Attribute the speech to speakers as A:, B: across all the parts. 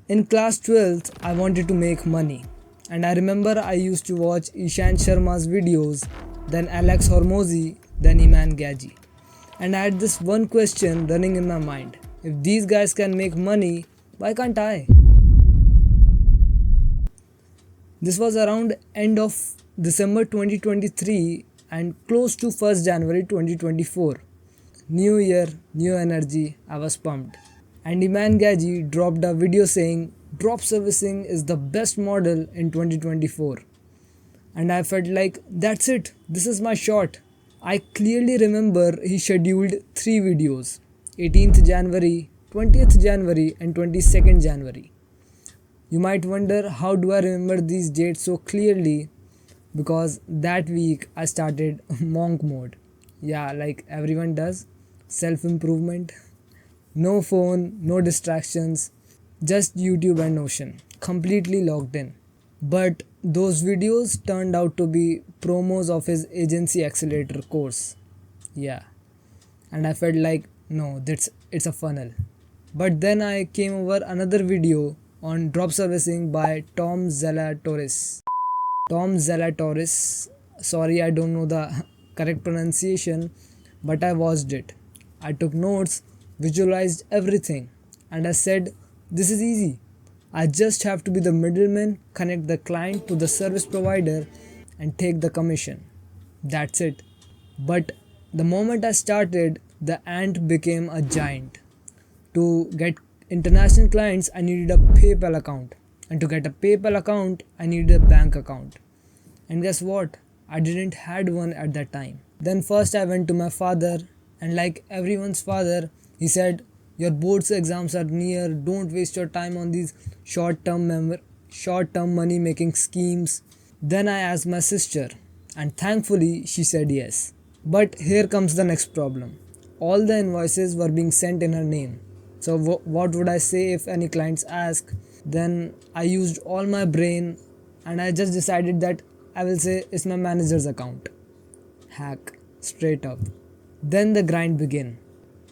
A: In class 12th, I wanted to make money. And I remember I used to watch Ishan Sharma's videos, then Alex Hormozi, then Iman Gaji. And I had this one question running in my mind. If these guys can make money, why can't I? This was around end of December 2023 and close to 1st January 2024. New year, new energy, I was pumped. And Iman Gaji dropped a video saying drop servicing is the best model in 2024. And I felt like that's it, this is my shot. I clearly remember he scheduled 3 videos, 18th January, 20th January and 22nd January. You might wonder how do I remember these dates so clearly, because that week I started monk mode. Yeah, like everyone does, self-improvement. No phone, no distractions, just YouTube and Notion, completely logged in. But those videos turned out to be promos of his agency accelerator course. Yeah, and I felt like no, it's a funnel. But then I came over another video on drop servicing by Tom Zalatoris. Tom Zalatoris, sorry I don't know the correct pronunciation, but I watched it. I took notes, visualized everything, and I said, this is easy. I just have to be the middleman, connect the client to the service provider, and take the commission. That's it. But the moment I started, the ant became a giant. To get international clients, I needed a PayPal account. And to get a PayPal account, I needed a bank account. And guess what? I didn't had one at that time. Then first I went to my father, and like everyone's father, he said, your boards exams are near, don't waste your time on these short-term money making schemes. Then I asked my sister, and thankfully she said yes. But here comes the next problem. All the invoices were being sent in her name. So what would I say if any clients ask? Then I used all my brain and I just decided that I will say it's my manager's account. Hack, straight up. Then the grind began.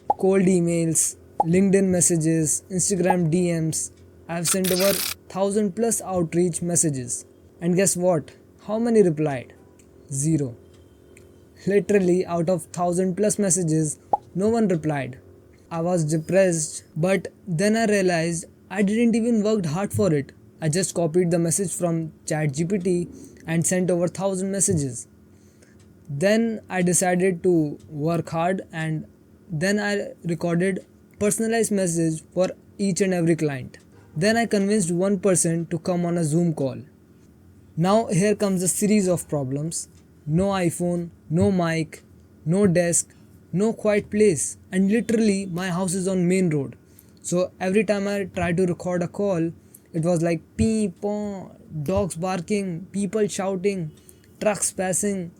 A: Cold emails, LinkedIn messages, Instagram DMs. I have sent over 1000 plus outreach messages. And guess what? How many replied? 0. Literally out of 1000 plus messages, no one replied. I was depressed, but then I realized I didn't even worked hard for it. I just copied the message from ChatGPT and sent over 1000 messages. Then I decided to work hard, and then I recorded personalized message for each and every client. Then I convinced one person to come on a Zoom call. Now here comes a series of problems. No iPhone, no mic, no desk, no quiet place, and literally my house is on main road. So every time I try to record a call, it was like pee pong, dogs barking, people shouting, trucks passing.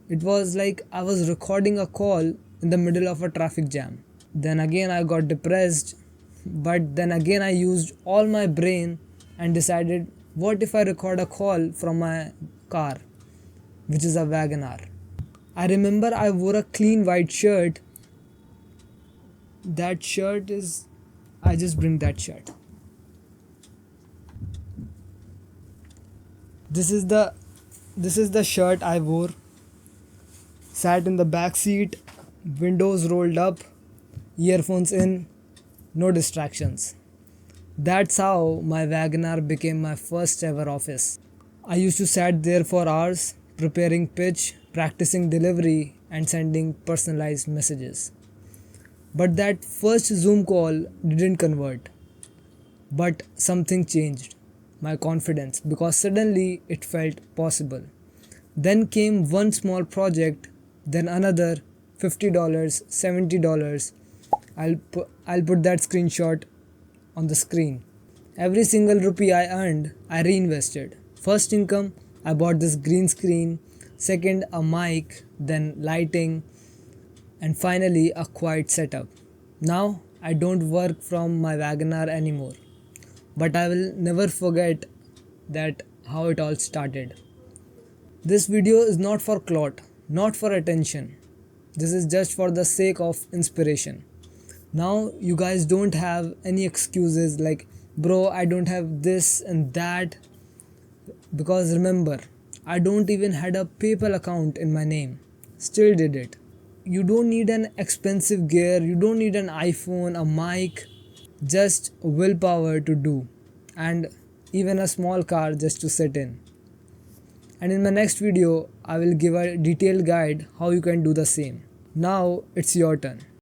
A: It was like I was recording a call in the middle of a traffic jam. Then again I got depressed, but then again I used all my brain and decided, what if I record a call from my car, which is a WagonR. I remember I wore a clean white shirt. That shirt is, I just bring that shirt. This is the shirt I wore. Sat in the back seat, windows rolled up, earphones in, no distractions. That's how my WagonR became my first ever office. I used to sit there for hours, preparing pitch, practicing delivery, and sending personalized messages. But that first Zoom call didn't convert. But something changed. My confidence, because suddenly it felt possible. Then came one small project, then another, $50, $70. I'll put that screenshot on the screen. Every single rupee I earned, I reinvested. First income, I bought this green screen. Second, a mic, then lighting, and finally a quiet setup. Now I don't work from my WagonR anymore, but I will never forget that how it all started. This video is not for clout, not for attention. This is just for the sake of inspiration. Now you guys don't have any excuses like bro, I don't have this and that. Because remember, I don't even had a PayPal account in my name, still did it. You don't need an expensive gear, you don't need an iPhone, a mic, just willpower to do, and even a small car just to sit in. And in my next video I will give a detailed guide how you can do the same. Now it's your turn.